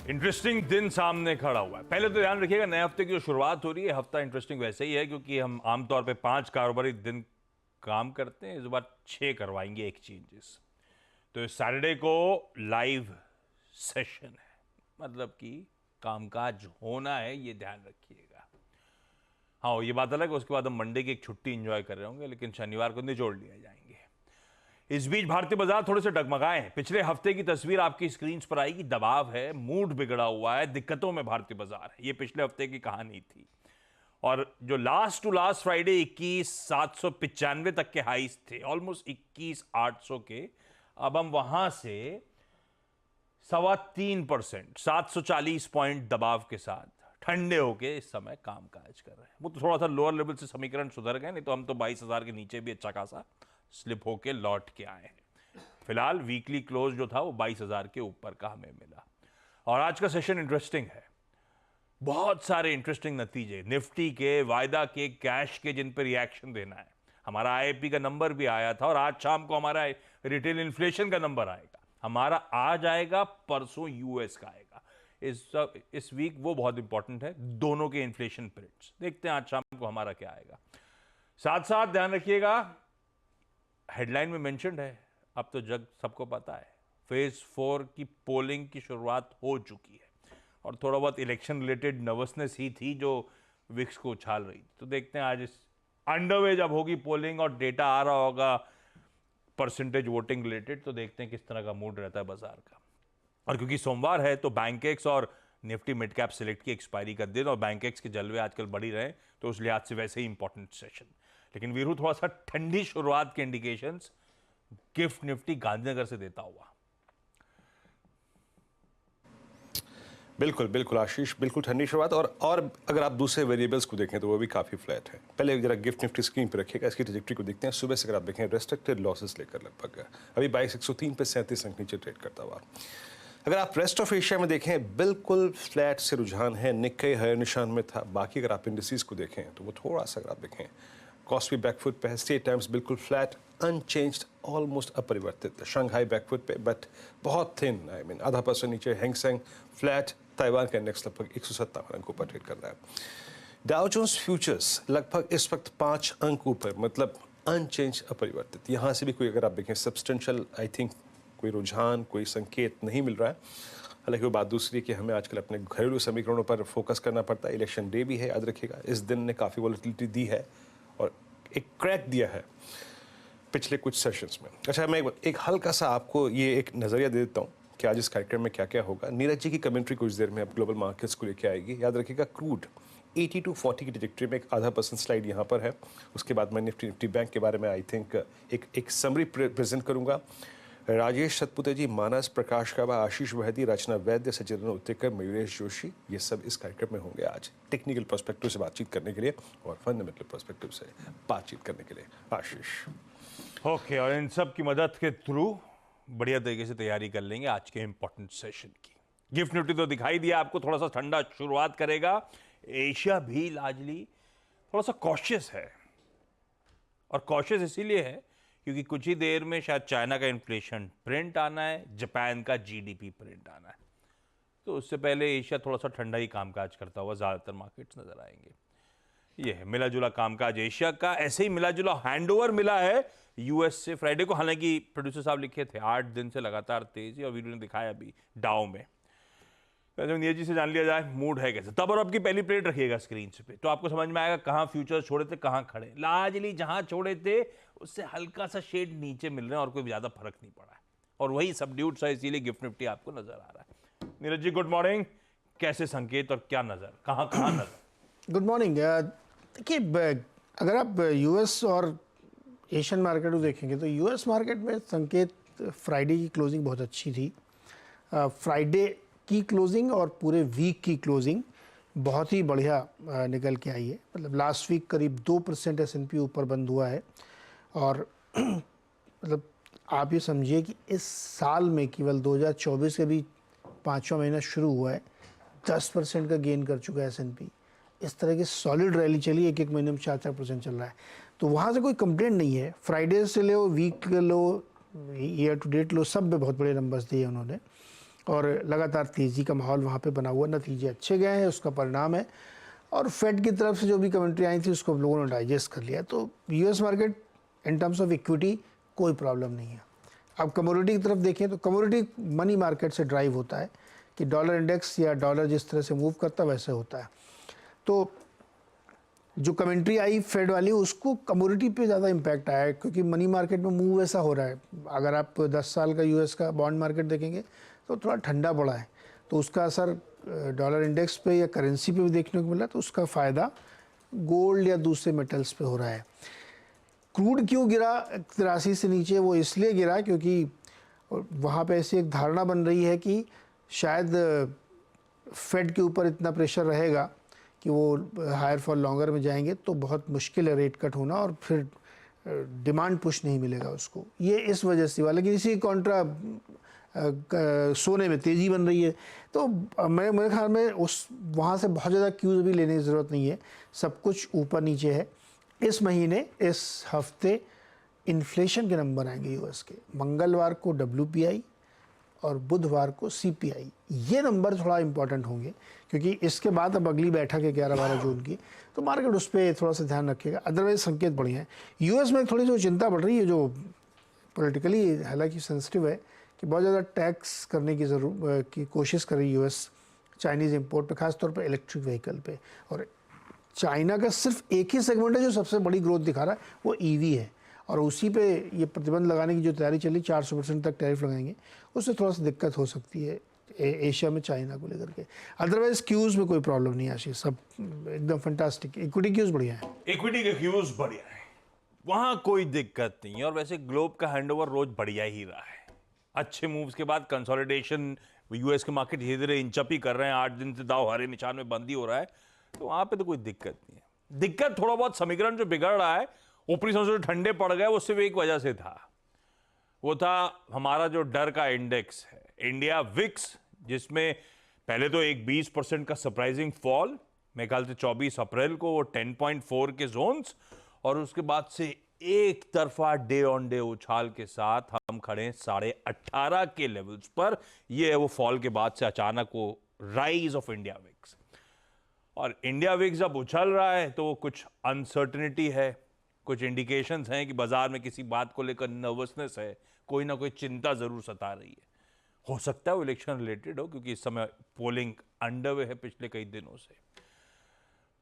Interesting दिन सामने खड़ा हुआ है। पहले तो ध्यान रखिएगा, नए हफ्ते की जो शुरुआत हो रही है, हफ्ता इंटरेस्टिंग वैसे ही है क्योंकि हम आमतौर पे 5 कारोबारी दिन काम करते हैं, इस बार 6 करवाएंगे एक्सचेंजेस। तो इस सैटरडे को लाइव सेशन है, मतलब कि कामकाज होना है, ये ध्यान रखिएगा। हाँ, ये बात अलग है, उसके बाद हम मंडे की एक छुट्टी एंजॉय कर रहे होंगे, लेकिन शनिवार को निचोड़ लिया जाएंगे। इस बीच भारतीय बाजार थोड़े से डगमगाए हैं। पिछले हफ्ते की तस्वीर आपकी स्क्रीन पर आएगी। दबाव है, मूड बिगड़ा हुआ है, दिक्कतों में भारतीय बाजार है। ये पिछले हफ्ते की कहानी थी। और जो लास्ट टू लास्ट फ्राइडे 21,795 तक के हाईज थे, ऑलमोस्ट 21,800 के, अब हम वहां से 3.25%, 740 पॉइंट दबाव के साथ ठंडे होके इस समय कामकाज कर रहे हैं। वो तो थोड़ा सा लोअर लेवल से समीकरण सुधर गए, नहीं तो हम तो 22,000 के नीचे भी अच्छा खासा स्लिप होके लौट के आए हैं। फिलहाल वीकली क्लोज जो था वो 22,000 के ऊपर का हमें मिला। और आज का सेशन इंटरेस्टिंग है, बहुत सारे इंटरेस्टिंग नतीजे, निफ्टी के, वायदा के, कैश के, जिन पर रिएक्शन देना है। हमारा आईआईपी का नंबर भी आया था और आज शाम को हमारा रिटेल इन्फ्लेशन का नंबर आएगा। हमारा आज आएगा, परसों यूएस का आएगा। इस वीक वो बहुत इंपॉर्टेंट है, दोनों के इन्फ्लेशन प्रिंट्स। देखते हैं आज शाम को हमारा क्या आएगा। साथ साथ ध्यान रखिएगा, हेडलाइन में मेंशन्ड है, अब तो जग सबको पता है, फेज 4 की पोलिंग की शुरुआत हो चुकी है। और थोड़ा बहुत इलेक्शन रिलेटेड नर्वसनेस ही थी जो विक्स को उछाल रही थी। तो देखते हैं आज इस अंडरवे जब होगी पोलिंग और डेटा आ रहा होगा परसेंटेज वोटिंग रिलेटेड, तो देखते हैं किस तरह का मूड रहता है बाजार का। और क्योंकि सोमवार है तो बैंकेक्स और निफ्टी मिड कैप सिलेक्ट की एक्सपायरी का दिन, और बैंकेक्स के जलवे आजकल बढ़ी रहे, तो उस लिहाज से वैसे ही इंपॉर्टेंट सेशन। लेकिन वीरू, थोड़ा सा ठंडी शुरुआत के इंडिकेशंस गिफ्ट निफ्टी गांधीनगर से देता हुआ। बिल्कुल बिल्कुल आशीष, बिल्कुल ठंडी शुरुआत। और अगर आप दूसरे वेरिएबल्स को देखें तो वो भी काफ़ी फ्लैट है। पहले जरा गिफ्ट निफ्टी स्क्रीन पर रखिएगा, इसकी ट्रैजेक्टरी को देखते हैं। सुबह से अगर आप देखें, रेस्ट्रिक्टेड लॉसेस लेकर लगभग अभी 22,103 पे 37 अंक नीचे ट्रेड करता हुआ। अगर आप रेस्ट ऑफ एशिया में देखें, बिल्कुल फ्लैट से रुझान है। निक्के हायर निशान में था। बाकी अगर आप इंडिसेस को देखें तो वो थोड़ा सा, अगर आप देखें, कॉस्ट भी बैकफुट पे है। स्टेट टाइम्स बिल्कुल फ्लैट, अनचेंज्ड, ऑलमोस्ट अपरिवर्तित। शंघाई बैकफुट पे, बट बहुत थिन, आई मीन आधा % नीचे। Hang Seng flat. ताइवान का इंडेक्स लगभग 157 अंक ऊपर ट्रेड कर रहा है। डाउ जोन्स फ्यूचर्स लगभग इस वक्त 5 अंक ऊपर, मतलब अनचेंज, अपरिवर्तित। यहाँ से भी कोई, अगर आप देखें, सब्सटेंशियल आई थिंक कोई रुझान, कोई संकेत नहीं मिल रहा है। हालांकि वो बात दूसरी कि हमें आजकल अपने घरेलू समीकरणों पर फोकस करना पड़ता है। इलेक्शन डे भी है, याद रखिएगा। इस दिन ने काफ़ी वॉलेटिलिटी दी है और एक क्रैक दिया है पिछले कुछ सेशंस में। अच्छा, मैं एक हल्का सा आपको ये एक नज़रिया दे देता हूँ कि आज इस कार्यक्रम में क्या क्या होगा। नीरज जी की कमेंट्री कुछ देर में अब ग्लोबल मार्केट्स को लेकर आएगी। याद रखिएगा, क्रूड 80 to 40 की ट्रैजेक्टरी में एक ½ % स्लाइड यहाँ पर है। उसके बाद मैं निफ्टी बैंक के बारे में आई थिंक एक समरी प्रेजेंट करूँगा। राजेश सतपुते जी, मानस प्रकाश काबा, आशीष वहदी, रचना वैद्य, सचिन उत्तेकर, मयूरेश जोशी, ये सब इस कार्यक्रम में होंगे आज, टेक्निकल पर्सपेक्टिव से बातचीत करने के लिए और फंडामेंटल पर्सपेक्टिव से बातचीत करने के लिए। आशीष ओके, और इन सब की मदद के थ्रू बढ़िया तरीके से तैयारी कर लेंगे आज के इंपॉर्टेंट सेशन की। गिफ्ट निफ्टी तो दिखाई दिया आपको, थोड़ा सा ठंडा शुरुआत करेगा। एशिया भी लार्जली थोड़ा सा कॉशियस है, और कॉशियस इसीलिए है क्योंकि कुछ ही देर में शायद चाइना का इन्फ्लेशन प्रिंट आना है, जापान का जीडीपी प्रिंट आना है। तो उससे पहले एशिया थोड़ा सा ठंडा ही कामकाज करता हुआ ज़्यादातर मार्केट्स नजर आएंगे। ये है मिला जुला कामकाज एशिया का। ऐसे ही मिला जुला हैंडओवर मिला है यूएस से फ्राइडे को। हालांकि प्रोड्यूसर साहब लिखे थे 8 दिन से लगातार तेजी, और वीडियो ने दिखाया अभी डाउ में। नीरज जी से जान लिया जाए मूड है कैसे। तब और अब की पहली प्लेट रखिएगा स्क्रीन पे, तो आपको समझ में आएगा कहाँ फ्यूचर्स छोड़े थे, कहाँ खड़े। लार्जली जहां छोड़े थे उससे हल्का सा शेड नीचे मिल रहे हैं और कोई ज्यादा फर्क नहीं पड़ा है, और वही सबड्यूड सा, इसीलिए गिफ्ट निफ्टी आपको नजर आ रहा है। Neeraj ji, good morning. कैसे संकेत और क्या नजर, कहाँ नजर? Good morning. देखिए, अगर आप यूएस और एशियन मार्केट को देखेंगे तो यूएस मार्केट में संकेत, फ्राइडे की क्लोजिंग बहुत अच्छी थी। फ्राइडे की क्लोजिंग और पूरे वीक की क्लोजिंग बहुत ही बढ़िया निकल के आई है। मतलब लास्ट वीक करीब 2% S&P ऊपर बंद हुआ है, और मतलब आप ये समझिए कि इस साल में केवल 2024 के भी 5वां महीना शुरू हुआ है, 10% का गेन कर चुका है S&P। इस तरह की सॉलिड रैली चली, एक महीने में 4% चल रहा है। तो वहाँ से कोई कंप्लेंट नहीं है। फ्राइडे से लो, वीक लो, ईयर टू डेट लो, सब में बहुत बड़े नंबर्स दिए उन्होंने। और लगातार तेज़ी का माहौल वहाँ पे बना हुआ, नतीजे अच्छे गए हैं, उसका परिणाम है। और फेड की तरफ से जो भी कमेंट्री आई थी उसको लोगों ने डाइजेस्ट कर लिया। तो US market in terms of equity कोई प्रॉब्लम नहीं है। अब कमोडिटी की तरफ देखें तो कमोडिटी मनी मार्केट से ड्राइव होता है कि डॉलर इंडेक्स या डॉलर जिस तरह से मूव करता है वैसे होता है। तो जो कमेंट्री आई फेड वाली उसको कमोडिटी पे ज़्यादा इम्पैक्ट आया है, क्योंकि मनी मार्केट में मूव ऐसा हो रहा है। अगर आप 10 साल का यूएस का बॉन्ड मार्केट देखेंगे तो थोड़ा ठंडा पड़ा है, तो उसका असर डॉलर इंडेक्स पे या करेंसी पे भी देखने को मिला। तो उसका फ़ायदा गोल्ड या दूसरे मेटल्स पे हो रहा है। क्रूड क्यों गिरा 83 से नीचे? वो इसलिए गिरा क्योंकि वहाँ पे ऐसी एक धारणा बन रही है कि शायद फेड के ऊपर इतना प्रेशर रहेगा कि वो हायर फॉर लॉन्गर में जाएंगे तो बहुत मुश्किल है रेट कट होना, और फिर डिमांड पुश नहीं मिलेगा उसको। ये इस वजह से हुआ। लेकिन इसी कॉन्ट्रा सोने में तेज़ी बन रही है। तो मेरे ख्याल में उस वहाँ से बहुत ज़्यादा क्यूज़ भी लेने की ज़रूरत नहीं है, सब कुछ ऊपर नीचे है। इस महीने इस हफ्ते इन्फ्लेशन के नंबर आएंगे यूएस के। मंगलवार को WPI और बुधवार को CPI। ये नंबर थोड़ा इंपॉर्टेंट होंगे क्योंकि इसके बाद अब अगली बैठक है 11-12 जून की, तो मार्केट उस पर थोड़ा सा ध्यान रखेगा। अदरवाइज संकेत बढ़िया है। यूएस में थोड़ी सी चिंता बढ़ रही है, जो पॉलिटिकली हालांकि सेंसिटिव है, कि बहुत ज़्यादा टैक्स करने की कोशिश कर रही है यूएस चाइनीज़ इंपोर्ट पे, खासतौर पे इलेक्ट्रिक व्हीकल पे। और चाइना का सिर्फ एक ही सेगमेंट है जो सबसे बड़ी ग्रोथ दिखा रहा है, वो EV है, और उसी पे ये प्रतिबंध लगाने की जो तैयारी चली, 400% तक टैरिफ लगाएंगे, उससे थोड़ा सा दिक्कत हो सकती है एशिया में चाइना को लेकर के। अदरवाइज क्यूज़ में कोई प्रॉब्लम नहीं आशीष, सब एकदम फंटास्टिक। इक्विटी क्यूज़ बढ़िया है, इक्विटी के क्यूज बढ़िया है, वहां कोई दिक्कत नहीं है। और वैसे ग्लोब का हैंडओवर रोज बढ़िया ही रहा है। अच्छे मूव्स के बाद कंसोलिडेशन, यूएस के मार्केट धीरे धीरे इंचअप ही कर रहे हैं। 8 दिन से दाव हरे निशान में बंदी हो रहा है, तो वहां पे तो कोई दिक्कत नहीं है। दिक्कत थोड़ा बहुत समीकरण जो बिगड़ रहा है, ऊपरी समझो ठंडे पड़ गए, वो सिर्फ एक वजह से था, वो था हमारा जो डर का इंडेक्स है इंडिया विक्स, जिसमें पहले तो एक 20% का सरप्राइजिंग फॉल, मेरे ख्याल से 24 अप्रैल को वो 10.4 के जोन्स, और उसके बाद से एक तरफा डे ऑन डे उछाल के साथ हम खड़े हैं 18.5 के लेवल्स पर। ये है वो फॉल के बाद से अचानक वो राइज ऑफ इंडिया विक्स। और इंडिया विक्स जब उछल रहा है तो वो कुछ अनसर्टेनिटी है, कुछ इंडिकेशंस हैं कि बाजार में किसी बात को लेकर नर्वसनेस है, कोई ना कोई चिंता जरूर सता रही है। हो सकता है वो इलेक्शन रिलेटेड हो, क्योंकि इस समय पोलिंग अंडरवे है पिछले कई दिनों से।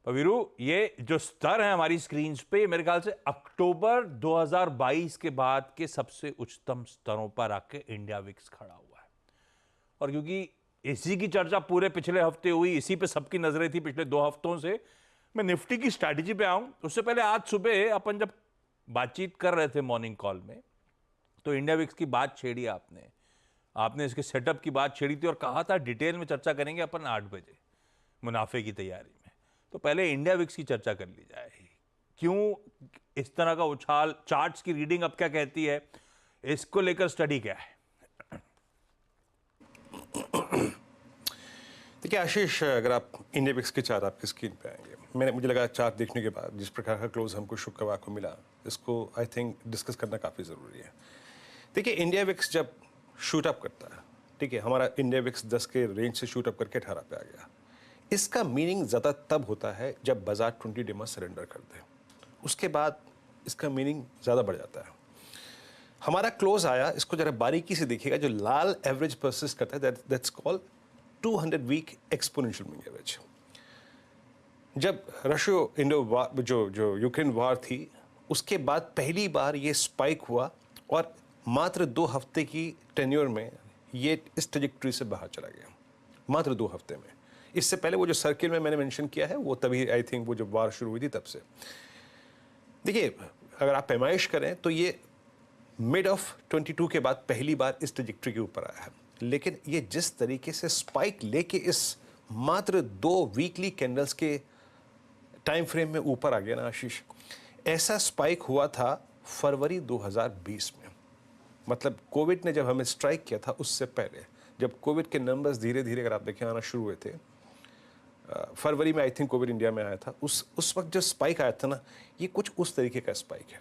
वीरू, ये जो स्तर है हमारी स्क्रीन पे, मेरे ख्याल से अक्टूबर 2022 के बाद के सबसे उच्चतम स्तरों पर आके इंडिया विक्स खड़ा हुआ है। और क्योंकि इसी की चर्चा पूरे पिछले हफ्ते हुई, इसी पे सबकी नजरें थी पिछले 2 हफ्तों से, मैं निफ्टी की स्ट्रैटेजी पे आऊं उससे पहले आज सुबह अपन जब बातचीत कर रहे थे मॉर्निंग कॉल में, तो इंडिया विक्स की बात छेड़ी आपने इसके सेटअप की बात छेड़ी थी और कहा था डिटेल में चर्चा करेंगे अपन 8 बजे मुनाफे की तैयारी में। तो पहले इंडिया विक्स की चर्चा कर ली जाए, क्यों इस तरह का उछाल, चार्ट्स की रीडिंग अब क्या कहती है, इसको लेकर स्टडी क्या है? देखिए आशीष, अगर आप इंडिया विक्स के चार्ट आपकी स्क्रीन पे आएंगे, मुझे लगा चार्ट देखने के बाद जिस प्रकार का क्लोज हमको शुक्रवार को मिला, इसको आई थिंक डिस्कस करना काफ़ी ज़रूरी है। देखिए इंडिया विक्स जब शूट अप करता है, ठीक है, हमारा इंडिया विक्स 10 के रेंज से शूट अप करके 18 पे आ गया। इसका मीनिंग ज़्यादा तब होता है जब बाजार 20 डे में सरेंडर कर दे, उसके बाद इसका मीनिंग ज़्यादा बढ़ जाता है। हमारा क्लोज आया, इसको जरा बारीकी से देखिएगा, जो लाल एवरेज परसिस्ट करता है, that's called 200 week exponential moving average. जब रशियो इंडो वार, जो यूक्रेन वार थी, उसके बाद पहली बार ये स्पाइक हुआ और मात्र 2 हफ्ते की टेन्योर में ये इस ट्रेजेक्टरी से बाहर चला गया, मात्र 2 हफ्ते में। इससे पहले वो जो सर्किल में मैंने मेंशन किया है, वो तभी आई थिंक वो जब वार शुरू हुई थी तब से। देखिए अगर आप पैमाइश करें तो ये मिड ऑफ 22 के बाद पहली बार इस ट्रेजेक्टरी के ऊपर आया है। लेकिन ये जिस तरीके से स्पाइक लेके इस मात्र 2 वीकली कैंडल्स के टाइम फ्रेम में ऊपर आ गया ना आशीष, ऐसा स्पाइक हुआ था फरवरी 2020 में। मतलब कोविड ने जब हमें स्ट्राइक किया था उससे पहले, जब कोविड के नंबर्स धीरे धीरे अगर आप देखें आना शुरू हुए थे, फरवरी में आई थिंक कोविड इंडिया में आया था, उस वक्त जो स्पाइक आया था ना, ये कुछ उस तरीके का स्पाइक है।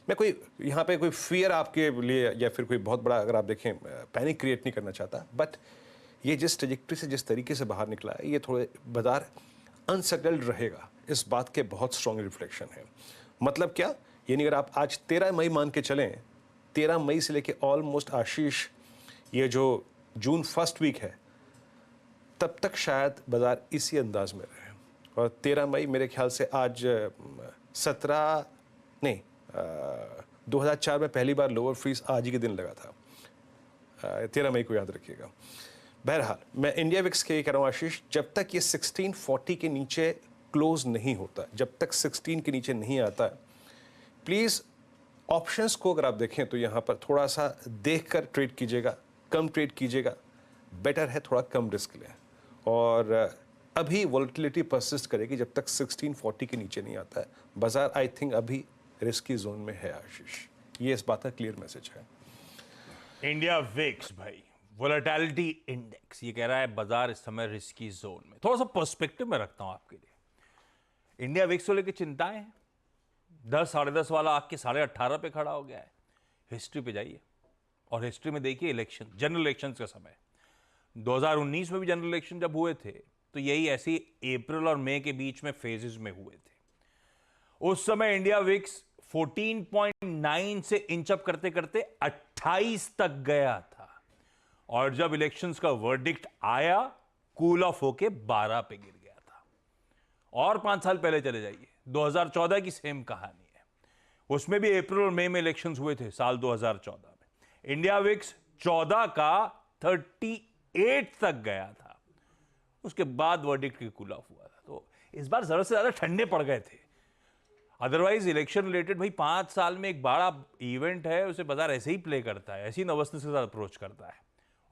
मैं कोई यहाँ पे कोई फियर आपके लिए या फिर कोई बहुत बड़ा अगर आप देखें पैनिक क्रिएट नहीं करना चाहता, बट ये जिस ट्रेजेक्ट्री से जिस तरीके से बाहर निकला है, ये थोड़े बाजार अनसेटल्ड रहेगा, इस बात के बहुत स्ट्रॉन्ग रिफ्लेक्शन है। मतलब क्या, यानी अगर आप आज 13 मई मान के चलें, 13 मई से लेके ऑलमोस्ट आशीष ये जो जून फर्स्ट वीक है, तब तक शायद बाजार इसी अंदाज में रहे। और 13 मई मेरे ख्याल से आज 2004 में पहली बार लोअर फ्रीज आज ही के दिन लगा था, 13 मई को याद रखिएगा। बहरहाल मैं इंडिया विक्स के कह रहा हूँ आशीष, जब तक ये 1640 के नीचे क्लोज नहीं होता, जब तक 16 के नीचे नहीं आता, प्लीज़ ऑप्शंस को अगर आप देखें तो यहाँ पर थोड़ा सा देख कर ट्रेड कीजिएगा, कम ट्रेड कीजिएगा, बेटर है थोड़ा कम रिस्क लें। और अभी वॉलेटिलिटी परसिस्ट करेगी जब तक 1640 के नीचे नहीं आता है। बाजार आई थिंक अभी रिस्की जोन में है आशीष, ये इस बात का क्लियर मैसेज है। इंडिया विक्स भाई, वोलेटिलिटी इंडेक्स ये कह रहा है बाजार इस समय रिस्की जोन में। थोड़ा सा पर्सपेक्टिव में रखता हूं आपके लिए। इंडिया विक्स को लेकर चिंताएं हैं, 10 साढ़े 10 वाला आके 18.5 पे खड़ा हो गया है। हिस्ट्री पे जाइए और हिस्ट्री में देखिए इलेक्शन, जनरल इलेक्शन का समय 2019 में भी जनरल इलेक्शन जब हुए थे तो यही ऐसी अप्रैल और मई के बीच में फेजेस में हुए थे। उस समय इंडिया विक्स 14.9 से इंचअप करते करते 28 तक गया था, और जब इलेक्शंस का वर्डिक्ट आया कूल ऑफ होके 12 पे गिर गया था। और 5 साल पहले चले जाइए, 2014 की सेम कहानी है, उसमें भी अप्रैल और मई में इलेक्शंस हुए थे साल 2014 में। इंडिया विक्स 14 का 38 तक गया था, उसके बाद वर्डिक्ट की कूल ऑफ हुआ था। तो इस बार जरूरत से ज्यादा ठंडे पड़ गए थे। अदरवाइज इलेक्शन रिलेटेड भाई 5 साल में एक बड़ा इवेंट है, उसे बाजार ऐसे ही प्ले करता है, ऐसी नर्वसनेस के साथ अप्रोच करता है,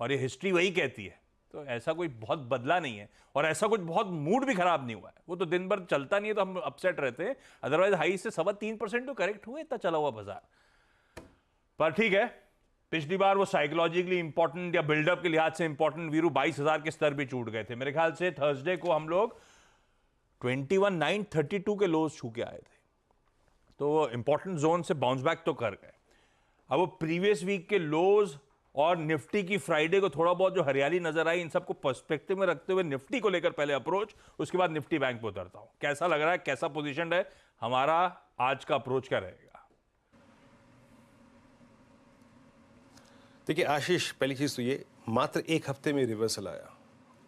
और ये हिस्ट्री वही कहती है। तो ऐसा कोई बहुत बदला नहीं है, और ऐसा कुछ बहुत मूड भी खराब नहीं हुआ है। वो तो दिन भर चलता नहीं है तो हम अपसेट रहते हैं, अदरवाइज हाई से 3.25% तो करेक्ट हुए, इतना चला हुआ बाजार। पर ठीक है, पिछली बार वो साइकोलॉजिकली इंपॉर्टेंट या बिल्डअप के लिहाज से इंपॉर्टेंट वीरू 22,000 के स्तर भी छूट गए थे। मेरे ख्याल से थर्सडे को हम लोग 21,932 के लोज छू के आए थे, तो इंपॉर्टेंट जोन से बाउंस बैक तो कर गए। अब वो प्रीवियस वीक के लोज और निफ्टी की फ्राइडे को थोड़ा बहुत जो हरियाली नजर आई, इन सबको पर्सपेक्टिव में रखते हुए निफ्टी को लेकर पहले अप्रोच, उसके बाद निफ्टी बैंक पे उतरता हूं। कैसा लग रहा है, कैसा पोजीशन है हमारा, आज का अप्रोच क्या रहेगा? देखिए आशीष, पहली चीज़ तो ये, मात्र एक हफ्ते में रिवर्सल आया,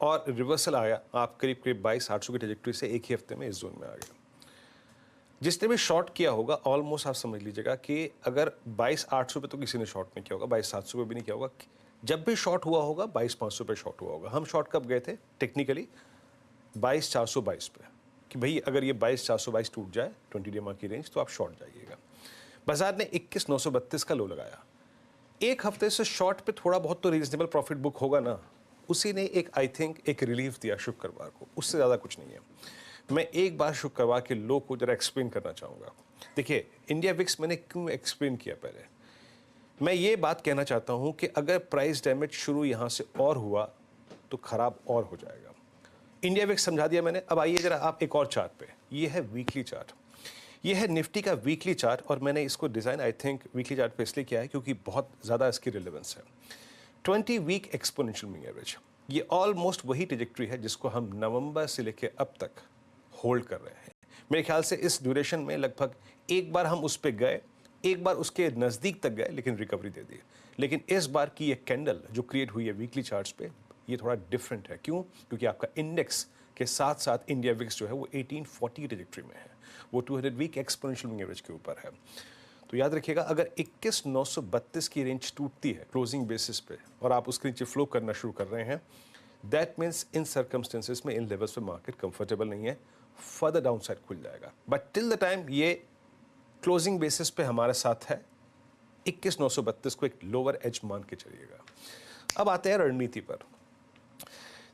और रिवर्सल आया आप करीब करीब 22,800 की ट्रेजेक्टरी से एक ही हफ्ते में इस जोन में आ गया। जिसने भी शॉर्ट किया होगा, ऑलमोस्ट आप समझ लीजिएगा कि अगर 22,800 पे तो किसी ने शॉर्ट नहीं किया होगा, 22,700 पे भी नहीं किया होगा। जब भी शॉर्ट हुआ होगा 22,500 पे शॉर्ट हुआ होगा। हम शॉर्ट कब गए थे टेक्निकली? 22,422 पे, कि भाई अगर ये 22,422 टूट जाए 20 डे की रेंज, तो आप शॉर्ट जाइएगा। बाजार ने 21,932 का लो लगाया। एक हफ्ते से शॉर्ट पे थोड़ा बहुत तो रीजनेबल प्रॉफिट बुक होगा ना, उसी ने एक आई थिंक एक रिलीफ दिया शुक्रवार को, उससे ज़्यादा कुछ नहीं है। मैं एक बार शुक्रवार के लो को जरा एक्सप्लेन करना चाहूँगा। देखिए इंडिया विक्स मैंने क्यों एक्सप्लेन किया, पहले मैं ये बात कहना चाहता हूँ कि अगर प्राइस डैमेज शुरू यहाँ से और हुआ तो ख़राब और हो जाएगा। इंडिया विक्स समझा दिया मैंने। अब आइए जरा आप एक और चार्ट पे, ये है वीकली चार्ट, ये है निफ्टी का वीकली चार्ट, और मैंने इसको design I think weekly chart पे इसलिए किया है क्योंकि बहुत ज़्यादा इसकी रिलेवेंस है। 20 वीक एक्सपोनेंशियल मूविंग एवरेज, ये ऑलमोस्ट वही ट्रेजेक्टरी है जिसको हम नवंबर से लेकर अब तक होल्ड कर रहे हैं। मेरे ख्याल से इस ड्यूरेशन में लगभग एक बार हम उस पर गए, एक बार उसके नज़दीक तक गए, लेकिन रिकवरी दे दी। लेकिन इस बार की ये कैंडल जो क्रिएट हुई है वीकली चार्ट्स पे, ये थोड़ा डिफरेंट है। क्यों? क्योंकि आपका इंडेक्स के साथ साथ इंडिया विक्स जो है वो 1840 की ट्रेजेक्टरी में है, वो 200 वीक एक्सपोनेंशियल मूविंग एवरेज के ऊपर है। तो याद रखिएगा, अगर 21,932 की रेंज टूटती है क्लोजिंग बेसिस पे और आप उसके नीचे फ्लो करना शुरू कर रहे हैं, दैट मीन्स इन सर्कमस्टेंसेस में इन लेवल्स पे मार्केट कंफर्टेबल नहीं है, फर्दर डाउन साइड खुल जाएगा। बट टिल द टाइम ये क्लोजिंग बेसिस पे हमारे साथ है, 21,932 को एक लोअर एज मान के चलिएगा। अब आते हैं रणनीति पर।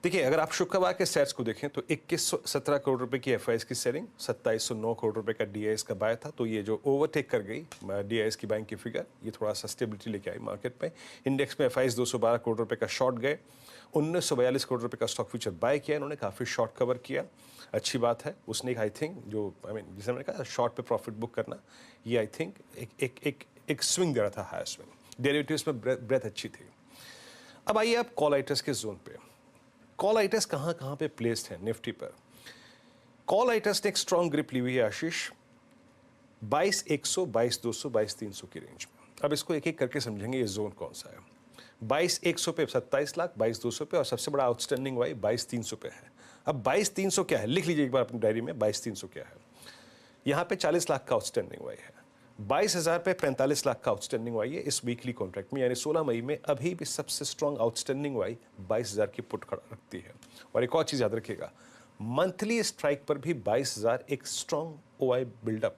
देखिए अगर आप शुक्रवार के सेट्स को देखें तो 2117 करोड़ रुपए की एफआईएस की सेलिंग, 2709 करोड़ रुपए का डीआईएस का बाय था। तो ये जो ओवरटेक कर गई डीआईएस की बैंक की फिगर, ये थोड़ा सा स्टेबिलिटी लेके आई मार्केट पे। इंडेक्स में एफआईएस 212 करोड़ रुपए का शॉर्ट गए, 1942 करोड़ रुपए का स्टॉक फ्यूचर बाय किया इन्होंने, काफ़ी शॉर्ट कवर किया, अच्छी बात है। उसने आई थिंक जो जिसे मैंने कहा शॉर्ट पे प्रॉफिट बुक करना, ये आई थिंक एक स्विंग दे रहा था, हायर स्विंग। डेरिवेटिव्स में ब्रेथ अच्छी थी। अब आइए आप कॉल राइटर्स के जोन पे। कॉल आइटस कहाँ कहाँ पे प्लेस्ड है निफ्टी पर? कॉल आइटस ने एक स्ट्रॉन्ग ग्रिप ली हुई है आशीष 22,100, 22,200, 22,300 की रेंज में। अब इसको एक एक करके समझेंगे ये जोन कौन सा है। 22,100 पे 27 लाख, 22,200 पे और सबसे बड़ा आउटस्टैंडिंग वाई 22,300 पे है। अब 22,300 क्या है, लिख लीजिए एक बार अपनी डायरी में 22,300 क्या है। यहाँ पे 40 लाख का आउटस्टैंडिंग वाई है, 22,000 पे 45 लाख का आउटस्टैंडिंग वाई है इस वीकली कॉन्ट्रैक्ट में, यानी 16 मई में अभी भी सबसे स्ट्रॉन्ग आउटस्टैंडिंग वाई 22,000 की पुट खड़ा रखती है। और एक और चीज़ याद रखिएगा, मंथली स्ट्राइक पर भी 22,000 एक स्ट्रॉन्ग ओआई बिल्डअप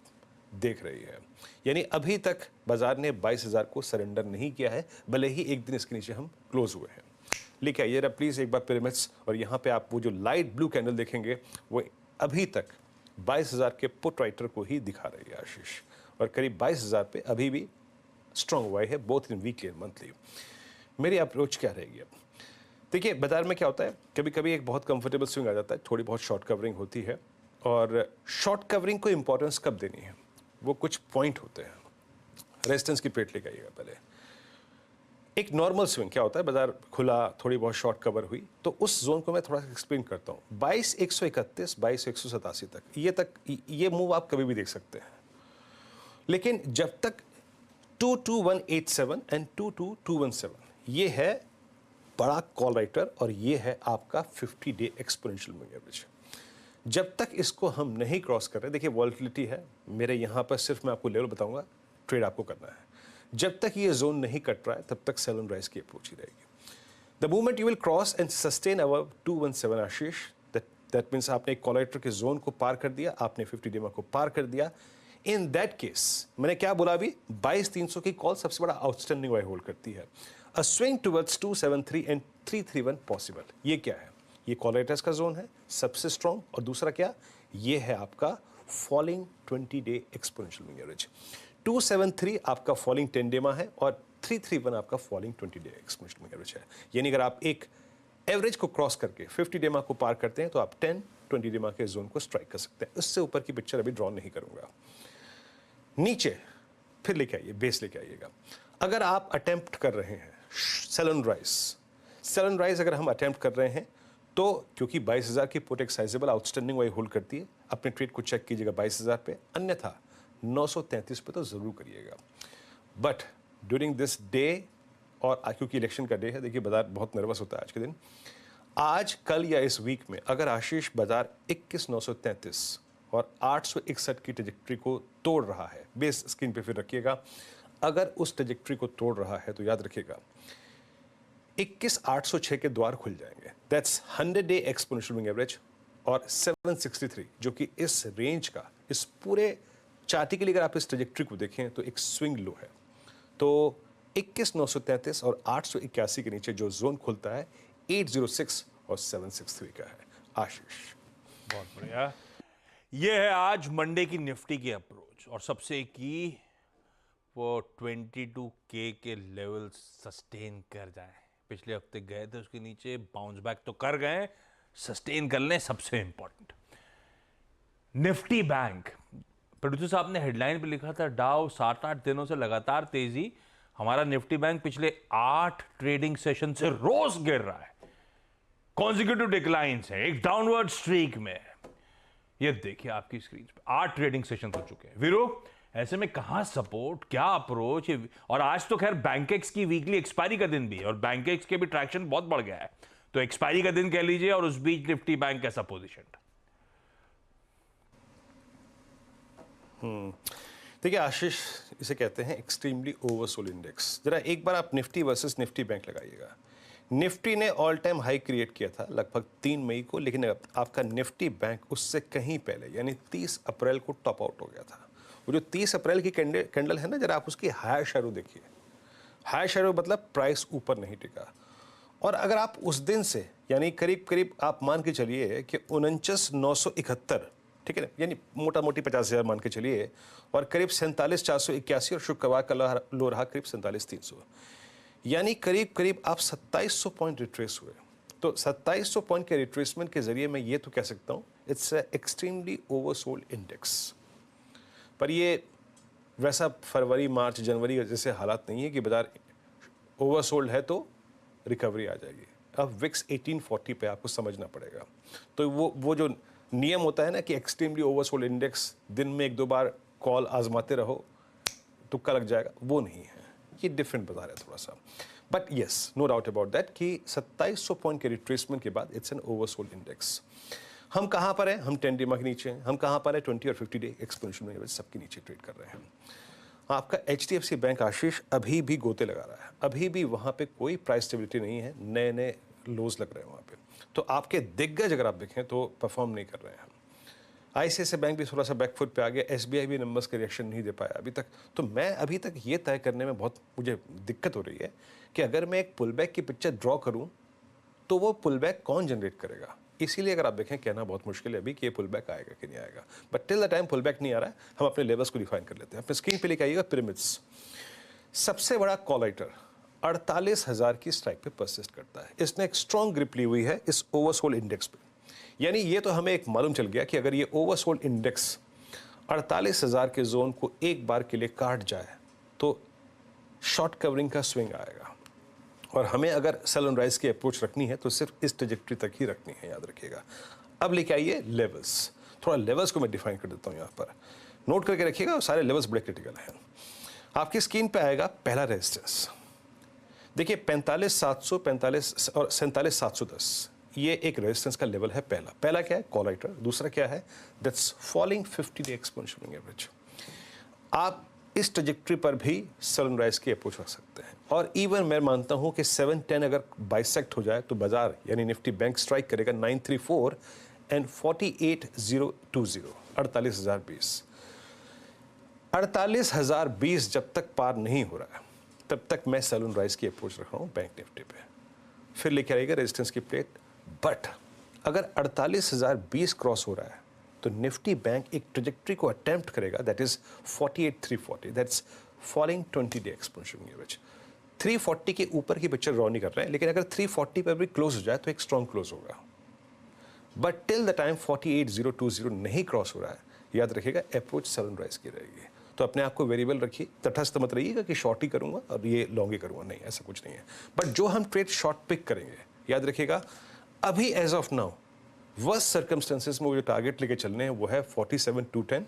देख रही है, यानी अभी तक बाजार ने 22,000 को सरेंडर नहीं किया है, भले ही एक दिन इसके नीचे हम क्लोज हुए हैं। लेकिन आइए प्लीज एक बार पिरामिड्स, और यहाँ पे आप वो जो लाइट ब्लू कैंडल देखेंगे वो अभी तक 22,000 के पुट राइटर को ही दिखा रही है आशीष, और करीब 22,000 पे अभी भी स्ट्रॉन्ग हुआ है both in weekly and monthly. मेरी अप्रोच क्या रहेगी अब? देखिए बाजार में क्या होता है, कभी कभी एक बहुत कंफर्टेबल स्विंग आ जाता है, थोड़ी बहुत शॉर्ट कवरिंग होती है, और शॉर्ट कवरिंग को इंपॉर्टेंस कब देनी है, वो कुछ पॉइंट होते हैं। रेजिस्टेंस की प्लेट लेके आइएगा पहले। एक नॉर्मल स्विंग क्या होता है, बाजार खुला, थोड़ी बहुत शॉर्ट कवर हुई, तो उस जोन को मैं थोड़ा सा एक्सप्लेन करता हूँ। 22,131, 22,187 तक ये मूव आप कभी भी देख सकते हैं, लेकिन जब तक 22187 एंड 22217 ये है बड़ा कॉल राइटर, और ये है आपका 50 डे एक्सपोनेंशियल मूविंग एवरेज। जब तक इसको हम नहीं क्रॉस कर रहे, देखिए वॉलेटिलिटी है मेरे यहाँ पर, सिर्फ मैं आपको लेवल बताऊंगा, ट्रेड आपको करना है। जब तक ये जोन नहीं कट रहा है तब तक सेल एंड राइज की अप्रोच ही रहेगी। The movement you will cross and sustain above 217 Ashish, that means आपने एक कॉल राइटर के जोन को पार कर दिया, आपने 50 डेमा को पार कर दिया। इन दैट केस मैंने क्या बोला अभी, 22,300 की कॉल सबसे बड़ा आउटस्टैंडिंग वाई होल्ड करती है। अ स्विंग टुवर्ड्स 273 एंड 331 पॉसिबल। ये क्या है, ये कॉल राइटर्स का जोन है सबसे स्ट्रॉन्ग, और दूसरा क्या, ये है आपका falling 20 day exponential moving average. 273 आपका फॉलिंग 10 डेमा है, और 331 आपका falling 20 day exponential moving average है। यानी अगर आप एक एवरेज को क्रॉस करके 50 डेमा को पार करते हैं तो आप 10-20 डेमा के जोन को स्ट्राइक कर सकते हैं। उससे ऊपर की पिक्चर अभी ड्रॉ नहीं करूंगा। नीचे फिर लेके आइए, बेस लेके आइएगा। अगर आप अटेम्प्ट कर रहे हैं सेल एंड राइज अगर हम अटेम्प्ट कर रहे हैं तो, क्योंकि 22,000 की पुट एक साइजेबल आउटस्टैंडिंग वाई होल्ड करती है, अपने ट्रेड को चेक कीजिएगा 22,000 पे, अन्यथा 933 पे तो जरूर करिएगा। बट ड्यूरिंग दिस डे, और क्योंकि इलेक्शन का डे है, देखिए बाजार बहुत नर्वस होता है आज के दिन, आज कल या इस वीक में अगर आशीष बाजार 21,933 और 861 की ट्रेजेक्ट्री को तोड़ रहा है, बेस स्क्रीन पे फिर रखिएगा, अगर उस ट्रेजेक्ट्री को तोड़ रहा है तो याद रखिएगा 21,806 के द्वार खुल जाएंगे। That's 100 day exponential moving average, और 763 जो कि इस रेंज का, इस पूरे चार्ट के लिए अगर आप इस ट्रेजेक्ट्री को देखें तो एक स्विंग लो है। तो 21,933 और 881 के नीचे जो जोन खुलता है 806 और 763 का है। आशीष बहुत बढ़िया। ये है आज मंडे की निफ्टी की अप्रोच, और सबसे की वो 22K के लेवल सस्टेन कर जाए। पिछले हफ्ते गए थे उसके नीचे, बाउंस बैक तो कर गए, सस्टेन कर लें सबसे इंपॉर्टेंट। निफ्टी बैंक, प्रोड्यूसर साहब ने हेडलाइन पे लिखा था डाउ 7-8 दिनों से लगातार तेजी। हमारा निफ्टी बैंक पिछले 8 ट्रेडिंग सेशन से रोज गिर रहा है, कॉन्जिक्यूटिव डिक्लाइंस है, एक डाउनवर्ड स्ट्रीक में। ये देखिए आपकी स्क्रीन पे 8 ट्रेडिंग सेशन हो चुके हैं। वीरो, ऐसे में कहां सपोर्ट, क्या अप्रोच? और आज तो खैर बैंकेक्स की वीकली एक्सपायरी का दिन भी है, और बैंकेक्स के भी ट्रैक्शन बहुत बढ़ गया है, तो एक्सपायरी का दिन कह लीजिए, और उस बीच निफ्टी बैंक कैसा पोजीशन? देखिए आशीष, इसे कहते हैं एक्सट्रीमली ओवरसोल्ड इंडेक्स। जरा एक बार आप निफ्टी वर्सेस निफ्टी बैंक लगाइएगा। निफ्टी ने ऑल टाइम हाई क्रिएट किया था लगभग 3 मई को, लेकिन आपका निफ्टी बैंक उससे कहीं पहले यानी 30 अप्रैल को टॉप आउट हो गया था। वो जो 30 अप्रैल की कैंडल है ना, जरा आप उसकी हायर शैडो देखिए। हायर शैडो मतलब प्राइस ऊपर नहीं टिका, और अगर आप उस दिन से यानी करीब करीब आप मान के चलिए कि 49,971, ठीक है ना, यानी मोटा मोटी 50,000 मान के चलिए, और करीब 47,481, और शुक्रवार का लो रहा करीब 47,300, यानी करीब करीब आप 2,700 पॉइंट रिट्रेस हुए। तो 2,700 पॉइंट के रिट्रेसमेंट के जरिए मैं ये तो कह सकता हूँ इट्स एक्सट्रीमली ओवरसोल्ड इंडेक्स। पर ये वैसा फरवरी मार्च जनवरी जैसे हालात नहीं है कि बाजार ओवरसोल्ड है तो रिकवरी आ जाएगी। अब विक्स 1840 पे आपको समझना पड़ेगा। तो वो जो नियम होता है ना कि एक्सट्रीमली ओवरसोल्ड इंडेक्स, दिन में 1-2 बार कॉल आजमाते रहो, तुक्का लग जाएगा, वो नहीं है। ये डिफरेंट बता रहा है थोड़ा सा। But yes, no doubt about that कि 2700 पॉइंट के रिट्रेसमेंट के बाद इट्स एन ओवरसोल्ड इंडेक्स। हम कहाँ पर हैं? हम 10 डे के नीचे हैं। हम कहाँ पर हैं? 20 और 50 डे एक्सपोनेंशियल में सबके नीचे ट्रेड कर रहे हैं। आपका HDFC बैंक आशीष अभी भी गोते लगा रहा है, अभी भी वहाँ पे कोई प्राइस स्टेबिलिटी नहीं है, नए नए लोज लग रहे हैं वहाँ पे। तो आपके दिग्गज अगर आप देखें तो परफॉर्म नहीं कर रहे हैं। ICICI बैंक भी थोड़ा सा बैकफुट पे आ गया, SBI भी नंबर्स के रिएक्शन नहीं दे पाया अभी तक। तो मैं अभी तक ये तय करने में बहुत मुझे दिक्कत हो रही है कि अगर मैं एक पुल बैक की पिक्चर ड्रॉ करूं तो वो पुल बैक कौन जनरेट करेगा। इसीलिए अगर आप देखें कहना बहुत मुश्किल है अभी कि ये पुल बैक आएगा कि नहीं आएगा। But till the time pull back नहीं आ रहा है, हम अपने लेवल्स को डिफाइन कर लेते हैं। अपने स्क्रीन पे लेके आइएगा पिरामिड्स। सबसे बड़ा कॉल राइटर 48,000 की स्ट्राइक पे परसिस्ट करता है। इसने एक स्ट्रॉन्ग ग्रिप ली हुई है इस ओवरसोल्ड इंडेक्स पे। यानी ये तो हमें एक मालूम चल गया कि अगर ये ओवरसोल्ड इंडेक्स 48,000 के जोन को एक बार के लिए काट जाए तो शॉर्ट कवरिंग का स्विंग आएगा। और हमें अगर सेल ऑन राइज की अप्रोच रखनी है तो सिर्फ इस ट्रैजेक्टरी तक ही रखनी है, याद रखिएगा। अब लेके आइए लेवल्स। थोड़ा लेवल्स को मैं डिफाइन कर देता हूँ यहाँ पर, नोट करके रखिएगा। सारे लेवल्स बड़े क्रिटिकल हैं। आपकी स्क्रीन पे आएगा पहला रेजिस्टेंस, देखिए 45,700, 45 और 47,710, ये एक रेजिस्टेंस का लेवल है। पहला क्या है? Call writer. दूसरा क्या है? That's falling 50 day exponential average. आप इस ट्रैजेक्टरी पर भी सेल ऑन राइज की अप्रोच रख सकते हैं। और इवन मैं मानता हूं कि 710 अगर बाइसेक्ट हो जाए तो बाजार यानी निफ्टी बैंक स्ट्राइक करेगा 934 एंड 48,020, 48,020। 48,020 जब तक पार नहीं हो रहा है तब तक मैं सेल ऑन राइज की अप्रोच रख रहा हूं बैंक निफ्टी पे। फिर लेके आएगा रेजिस्टेंस की प्लेट। बट अगर 48,020 क्रॉस हो रहा है तो निफ्टी बैंक एक ट्रैजेक्टरी को अटेम्प्ट करेगा, that is 48,340, that's falling 20 day exponential average. 340 के ऊपर की पिक्चर ड्रॉ नहीं कर रहे हैं, लेकिन अगर 340 पर भी क्लोज हो जाए तो एक स्ट्रॉन्ग क्लोज होगा। बट टिल द टाइम 48,020 नहीं क्रॉस हो रहा है, याद रखिएगा अप्रोच सेल ऑन राइज की रहेगी। तो अपने आप को वेरिएबल रखिए, तटस्थ मत रहिएगा कि शॉर्ट ही करूंगा और ये लॉन्ग ही करूंगा, नहीं, ऐसा कुछ नहीं है। बट जो हम ट्रेड शॉर्ट पिक करेंगे, याद रखिएगा अभी as of now worst circumstances में वो जो टारगेट लेके चलने हैं वो है 47,210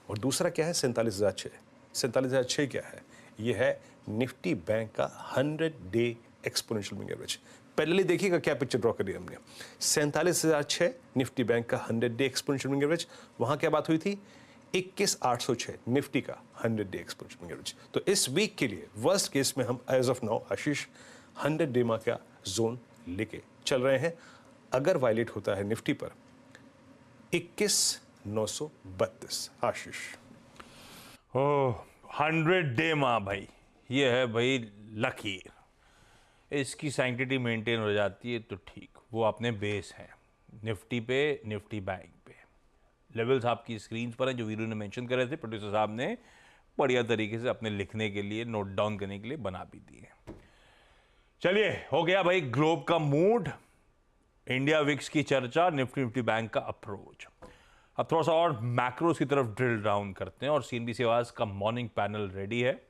और दूसरा क्या है? 47,006। 47,006 क्या है? ये है निफ्टी बैंक का 100 डे एक्सपोनेंशियल मूविंग एवरेज। पहले देखिएगा क्या पिक्चर ड्रॉ करी हमने। 47,006 निफ्टी बैंक का 100 डे एक्सपोनेंशियल मूविंग एवरेज। वहां क्या बात हुई थी? 21,806 निफ्टी का 100 डे एक्सपोनेंशियल मूविंग एवरेज। तो इस वीक के लिए वर्स्ट केस में हम as of now Ashish 100 day का जोन लेके चल रहे हैं। अगर वायलेट होता है निफ्टी पर 21,932 आशीष। ओह 100 डे भाई, ये है भाई लकीर। इसकी सैंक्टिटी मेंटेन हो जाती है तो ठीक, वो अपने बेस हैं निफ्टी पे, निफ्टी बैंक पे। लेवल्स आपकी स्क्रीन पर हैं जो वीरू ने मेंशन करे थे, प्रोड्यूसर साहब ने बढ़िया तरीके से अपने लिखने के लिए, नोट डाउन करने के लिए बना भी दिए। चलिए, हो गया भाई ग्लोब का मूड, इंडिया विक्स की चर्चा, निफ्टी बैंक का अप्रोच। अब थोड़ा सा और मैक्रोस की तरफ ड्रिल डाउन करते हैं और CNBC आवाज का मॉर्निंग पैनल रेडी है।